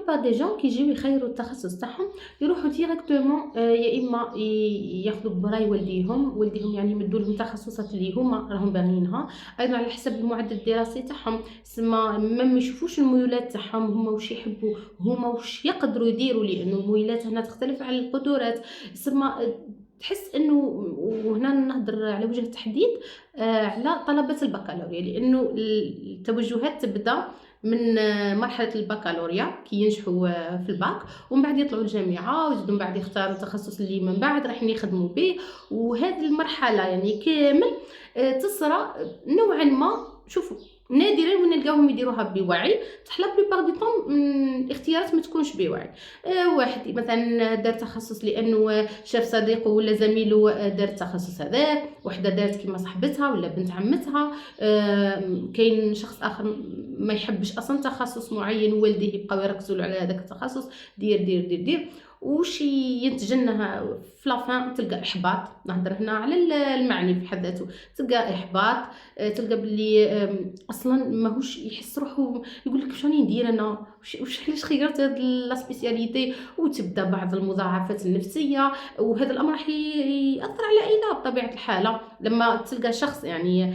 بلوبار دي جون كيجيو يخيروا التخصص تاعهم يروحوا ديريكتومون يا اما ياخذوا براي والديهم يعني يمدوا لهم تخصصات اللي هما راهم باغيينها، ايضا على حسب المعدل الدراسي تاعهم، سما ما يشوفوش الميولات تاعهم هما واش يحبوا، هما واش يقدروا يديروا، لانه الميولات هنا تختلف على القدرات. سما تحس انه، وهنا نهضر على وجه التحديد على طلبة البكالوريا، لانه التوجهات تبدا من مرحلة البكالوريا كي ينجحوا في الباك، ومن بعد يطلعوا الجامعة ويزيدوا من بعد يختاروا التخصص اللي من بعد راح يخدموا به. وهذه المرحلة يعني كامل تصرى نوعا ما، شوفوا نادرا وين نلقاوهم يديروها بوعي، بصح لا بلوبار دو طون الاختيارات ما تكونش بوعي. واحد مثلا دار تخصص لانه شاف صديقه ولا زميله دار التخصص هذاك، وحده دارت كيما صاحبتها ولا بنت عمتها. كاين شخص اخر ما يحبش اصلا تخصص معين، ووالديه يبقاو يركزوا على هذاك التخصص، دير دير دير دير، وش ينتجنها في لافان تلقى احباط. نهضر هنا على المعني في حد ذاته، تلقى احباط، تلقى باللي اصلا ماهوش يحس روحه، يقول لك شنو ندير انا، واش علاش خيرت هاد لا سبيسياليتي، وتبدا بعض المضاعفات النفسيه. وهذا الامر راح ياثر على العائله بطبيعه الحال. لما تلقى شخص يعني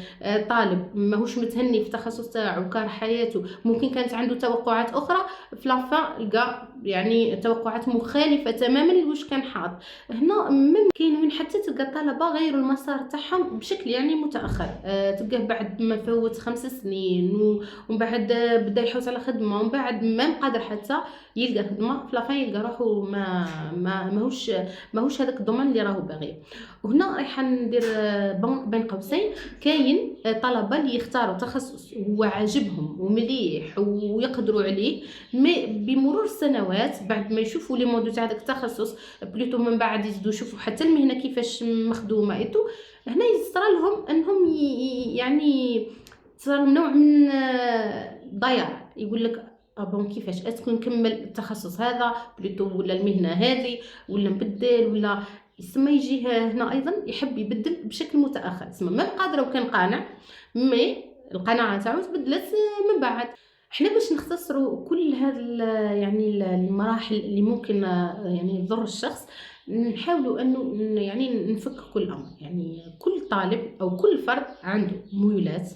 طالب ماهوش متهني في التخصص تاعو، كاره حياته، ممكن كانت عنده توقعات اخرى، في لافان لقى يعني توقعات مخالفه تماما لواش كان حاط. هنا ممكن وين حتى تلقى الطلبه غيروا المسار تاعهم بشكل يعني متاخر، تلقاه بعد ما فوت 5 سنين ومن بعد بدا يحوس على خدمه، ومن بعد ما قادر حتى يلقى خدمه، في لافان يلقى روحه ماهوش هذاك الضمان اللي راهو باغي. وهنا رايحه ندير بين قوسين، كاين طلبه اللي يختاروا تخصص هو عاجبهم ومليح ويقدروا عليه، مي بمرور السنوات بعد ما يشوفوا لي مودو تاع داك التخصص بلوتو، من بعد يزيدوا يشوفوا حتى المهنه كيفاش مخدومه ايتو، هنا يصرى لهم انهم يعني صار نوع من ضياع. يقول لك بون كيفاش اسكو نكمل التخصص هذا بلوتو ولا المهنه هذه، ولا نبدل، ولا يسمى يجي هنا ايضا يحب يبدل بشكل متاخر. يسمى ما قادره وكان قانع، مي القناعه تاعو تبدلت من بعد. احنا باش نختصروا كل هذا يعني المراحل اللي ممكن يعني تضر الشخص، نحاولوا انه يعني نفك كل امر. يعني كل طالب او كل فرد عنده ميولات،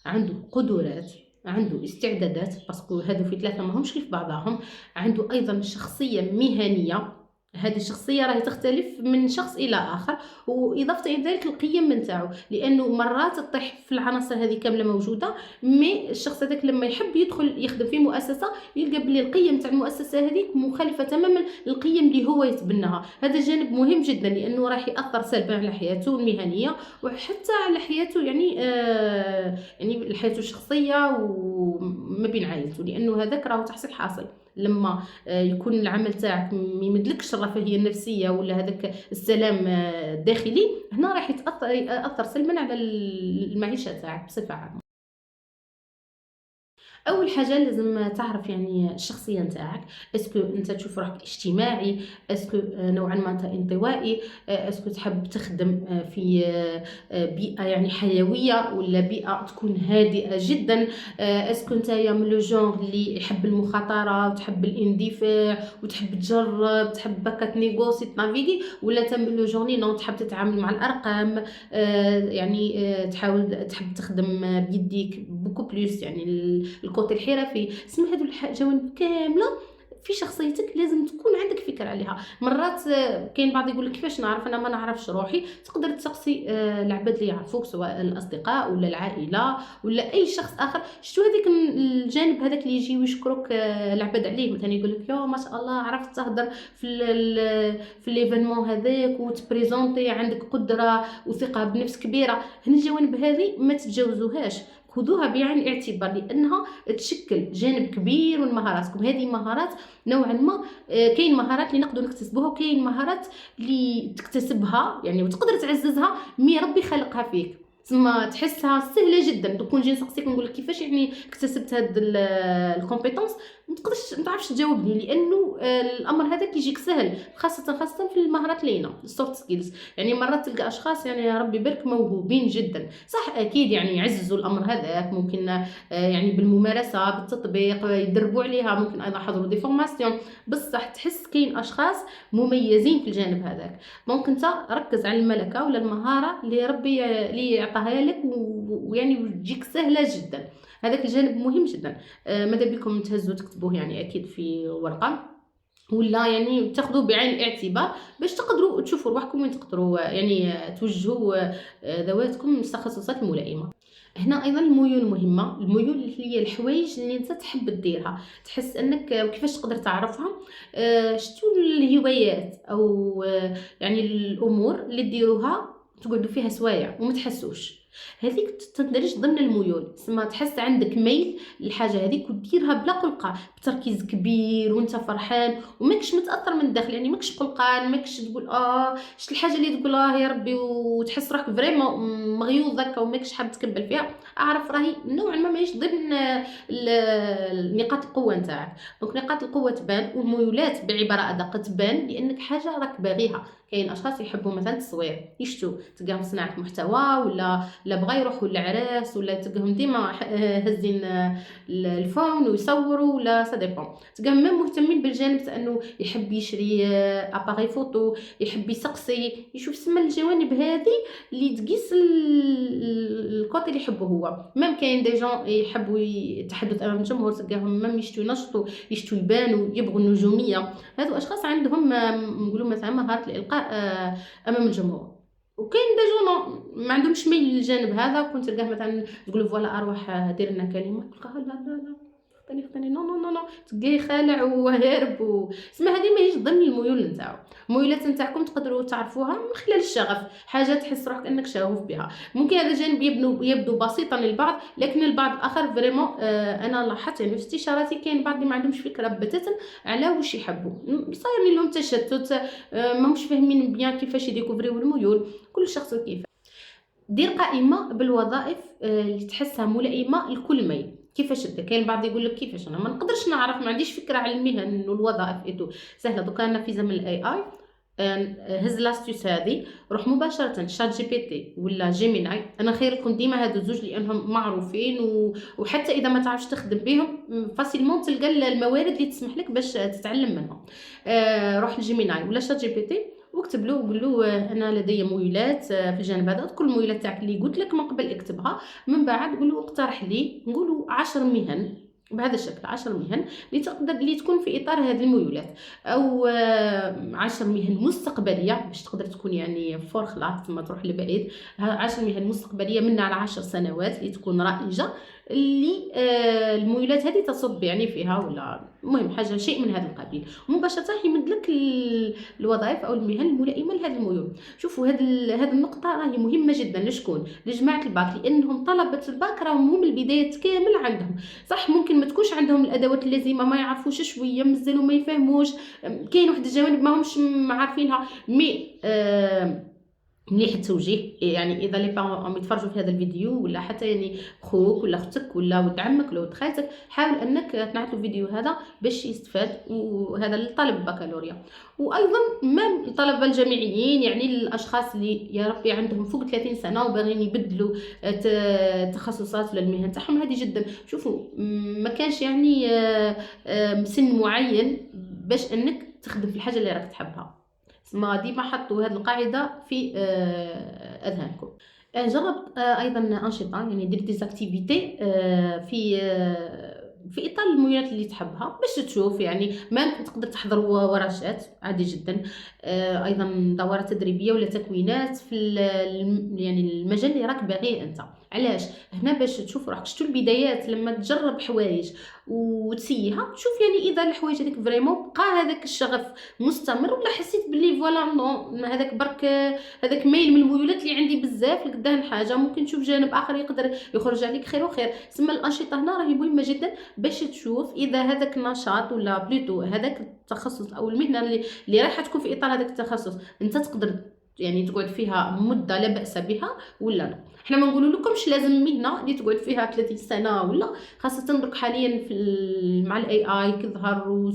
عنده قدرات، عنده استعدادات، باسكو هادو في ثلاثه ماهمش كيف بعضهم. عنده ايضا شخصيه مهنيه، هذه الشخصيه راهي تختلف من شخص الى اخر، واضافه الى ذلك القيم نتاعو، لانه مرات تطيح في العناصر هذه كامله موجوده، مي الشخص هذاك لما يحب يدخل يخدم في مؤسسه يلقى بلي القيم تاع المؤسسه هذيك مخالفه تماما للقيم اللي هو يتبناها. هذا جانب مهم جدا، لانه راح ياثر سلبا على حياته المهنيه وحتى على حياته يعني حياته الشخصيه وما بين عائلته، لانه هذاك راهو تحصيل حاصل. لما يكون العمل تاعك ما يمدلكش الرفاهيه النفسيه ولا هذاك السلام الداخلي، هنا راح ياثر سلبا على المعيشه تاعك بصفه عامه. اول حاجه لازم تعرف يعني الشخصيه نتاعك، اسكو انت تشوف روحك اجتماعي، اسكو نوعا ما انت انطوائي، اسكو تحب تخدم في بيئه يعني حيويه ولا بيئه تكون هادئه جدا، اسكو انت من لو جونغ اللي يحب المخاطره وتحب الاندفاع وتحب تجرب، تحب بكا تنيغوسي تنافيغي، ولا انت من لو جونغ نو تحب تتعامل مع الارقام، يعني تحب تخدم بيديك بوكو بلوس، يعني الكوتي الحرفي. اسمع هذو الجوانب كامله في شخصيتك لازم تكون عندك فكره عليها. مرات كاين بعض يقول لك كيفاش نعرف، انا ما نعرفش روحي. تقدر تسقسي العباد اللي يعرفوك، سواء الاصدقاء ولا العائله ولا اي شخص اخر. شتو هذيك الجانب هذاك اللي يجي ويشكرك العباد عليه، مثلا يقول لك يا ما شاء الله عرفت تهضر في ليفينمون هذاك وتبريزونتي، عندك قدره وثقه بنفس كبيره. هنا الجوانب هذه ما تتجاوزوهاش، خذوها بعين الاعتبار، لانها تشكل جانب كبير من مهاراتكم. هذه مهارات نوعا ما، كاين مهارات اللي نقدروا نكتسبوها وكاين مهارات اللي تكتسبها يعني وتقدر تعززها مي ربي خلقها فيك، تسمى تحسها سهله جدا. دوك نجي نسقسيك نقول لك كيفاش يعني اكتسبت هاد الكومبيتونس، ما تعرفش تجاوبني، لانه الامر هذا كيجيك سهل، خاصه في المهارات لينا السوفت سكيلز. يعني مرات تلقى اشخاص يعني يا ربي برك موهوبين جدا، صح اكيد يعني يعززوا الامر هذاك، ممكن يعني بالممارسه بالتطبيق يدربوا عليها، ممكن ايضا حضروا دي فورماسيون، بصح تحس كاين اشخاص مميزين في الجانب هذاك. دونك انت ركز على الملكه ولا المهاره اللي ربي اللي يعطيها لك ويعني وتجيك سهله جدا. هذاك الجانب مهم جدا. ماذا بكم تهزوا تكتبوه يعني اكيد في ورقه، ولا يعني تاخذوه بعين الاعتبار باش تقدروا تشوفوا روحكم وين تقدروا يعني توجهوا ذواتكم للتخصصات الملائمه. هنا ايضا الميول مهمه، الميول اللي هي الحوايج اللي انت تحب ديرها، تحس انك كيفاش تقدر تعرفها. شتو الهوايات او يعني الامور اللي ديروها تقعدوا فيها سوايع وما تحسوش، هذيك تندرج ضمن الميول. تسمى تحس عندك ميل للحاجه هذيك وديرها بلا قلقه، بتركيز كبير وانت فرحان وماكش متاثر من الداخل، يعني ماكش قلقان، ماكش تقول شت الحاجه اللي تقول يا ربي وتحس روحك فريمون مغيوظ هكا وماكش حاب تكمل فيها. اعرف راهي نوعا ما ماهيش ضمن نقاط القوه نتاعك. دونك نقاط القوه تبان والميولات بعباره ادق تبان لانك حاجه راك باغيها. كاين اشخاص يحبوا مثلا التصوير، يشتو تلقاهم صناعه محتوى ولا بغا يروحوا للعراس، ولا تلقاهم ديما هزين الفون ويصوروا، ولا سا ديبون. تلقاهم ميم مهتمين بالجانب تاع انه يحب يشري اباري فوتو، يحب يسقسي، يشوف سما الجوانب هذه اللي تقيس الكوتي اللي يحبه هو. ميم كاين دي جون يحبوا التحدث امام الجمهور، تلقاهم ميم يشتو ينشطوا، يشتو يبانوا، يبغوا النجوميه. هذو اشخاص عندهم نقولوا مثلا مهاره الالقاء امام الجمهور. وكاين دي جون ما عندهمش ميل للجانب هذا، كنت تلقاه مثلا تقول فوالا اروح دير لنا كلمه، تلقاه لا اختني نو نو نو نو، تلقاه خالع وهارب اسمها هذه ماهيش ضمن الميول نتاعو. الميولات نتاعكم تقدروا تعرفوها من خلال الشغف، حاجه تحس روحك انك شغوف بها. ممكن هذا الجانب يبدو بسيطا للبعض، لكن البعض الاخر فريمون انا لاحظت يعني في استشاراتي كاين بعض اللي ما عندهمش فكره بتاتا على واش يحبوا، صاير لهم تشتت، ماهمش فاهمين بيان كيفاش يديكوفريو الميول. كل شخص كيف. دير قائمه بالوظائف اللي تحسها ملائمه لكل ميل. كيفاش كاين بعض يقول لك كيفاش انا ما نقدرش نعرف، ما عنديش فكره على المهن والوظائف ايتو. سهله، دوكا انا في زمن الاي اي هز لاستيوس هذه، روح مباشره شات جي بي تي ولا جيميناي. انا خير لكم ديما هادو زوج لانهم معروفين وحتى اذا ما تعرفش تخدم بهم فاسيلمون تلقى الموارد اللي تسمح لك باش تتعلم منهم. روح لجيميناي ولا شات جي بي تي واكتب له وقول له انا لدي ميولات في الجانب هذا، اذكر الميولات تاعك اللي قلت لك من قبل اكتبها، من بعد قول له اقترح لي، نقولوا 10 مهن بهذا الشكل، 10 مهن اللي تقدر اللي تكون في اطار هذه الميولات، او 10 مهن مستقبليه باش تقدر تكون يعني فور خلاص ثم تروح لبعيد. 10 مهن مستقبليه من على 10 سنوات اللي تكون رائجه، اللي الميولات هذه تصب يعني فيها، ولا المهم حاجه شيء من هذا القبيل. مباشره يمد لك الوظائف او المهن الملائمه لهذه الميول. شوفوا هذه النقطه راهي مهمه جدا لشكون؟ لجماعه الباك، لانهم طلبه الباك راهم هم البدايات كامل عندهم. صح ممكن ما تكونش عندهم الادوات اللازمه، ما يعرفوش شويه مازالوا ما يفهموش، كاين واحد الجوانب ما همش عارفينها، مي مليح التوجيه. يعني اذا لي بارون يتفرجوا في هذا الفيديو، ولا حتى يعني خوك ولا اختك ولا ولد عمك ولا ولد خالتك، حاول انك تنعت له الفيديو هذا باش يستفاد. وهذا للطالب البكالوريا، وايضا مام الطلبه الجامعيين، يعني الاشخاص اللي يا ربي عندهم فوق 30 سنه وباغيين يبدلوا التخصصات ولا المهن تاعهم. هذه جدا شوفوا ما كانش يعني سن معين باش انك تخدم في الحاجه اللي راك تحبها. ما ديما حطوا هذه القاعده في اذهانكم. جرب ايضا انشطه، يعني دير ديزاكتيفيتي في اطار الميولات اللي تحبها باش تشوف. يعني ما تقدر تحضر ورشات عادي جدا، ايضا دورات تدريبيه ولا تكوينات في يعني المجال اللي راك باغيه انت. علاش؟ هنا باش تشوف روحك شتو البدايات لما تجرب حوايج وتسيها، تشوف يعني اذا الحوايج هذيك فريمون بقى هذاك الشغف مستمر، ولا حسيت باللي فوالا نو هذاك برك هذاك ميل من الميولات اللي عندي بزاف لقدام حاجه، ممكن تشوف جانب اخر يقدر يخرج عليك خير وخير. سما الانشطه هنا راهي مهمه جدا باش تشوف اذا هذاك النشاط ولا بليتو هذاك التخصص او المهنه اللي رايحه تكون في اطار هذاك التخصص انت تقدر يعني تقعد فيها مده لا باس بها ولا لا. حنا ما نقولوا لكمش لازم مهنه اللي تقعد فيها 30 سنه ولا، خاصه درك حاليا مع الاي اي كيظهر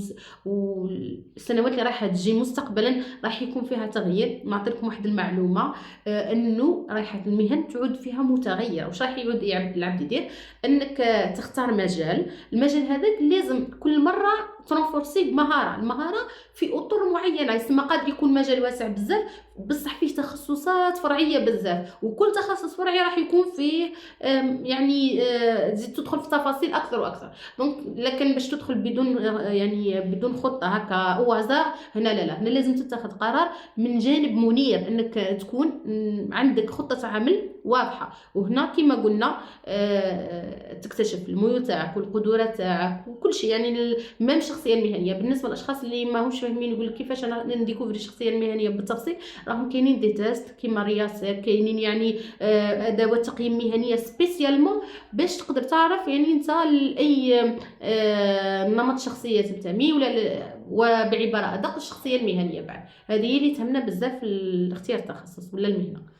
والسنوات اللي رايحه تجي مستقبلا راح يكون فيها تغيير. نعطيكم واحد المعلومه، انه رايحه المهن تعود فيها متغيره. واش راح يعود العبد يدير؟ انك تختار المجال هذاك لازم كل مره ترونفورسي المهاره في اطر معينه. يسمى قد يكون مجال واسع بزاف بصح فيه تخصصات فرعيه بزاف، وكل تخصص فرعي راح يكون فيه يعني تزيد تدخل في تفاصيل اكثر واكثر. دونك لكن باش تدخل بدون خطه هكا او هزار، هنا لا، هنا لازم تتخذ قرار من جانب منير، انك تكون عندك خطه عمل واضحه. وهنا كما قلنا تكتشف الميول تاعك والقدرات تاعك وكل شيء. يعني ميم الشخصيه المهنيه بالنسبه للاشخاص اللي ماهمش فاهمين يقول لك كيفاش انا نديكوفري الشخصيه المهنيه بالتفصيل، راهم كاينين دي تيست كيما رياسه، كاينين يعني ادوات تقييم مهنيه سبيسيالمون باش تقدر تعرف يعني انت لاي نمط شخصيه تنتمي وبعباره ادق الشخصيه المهنيه. بعد هذه اللي تهمنا بزاف في اختيار التخصص ولا المهنه.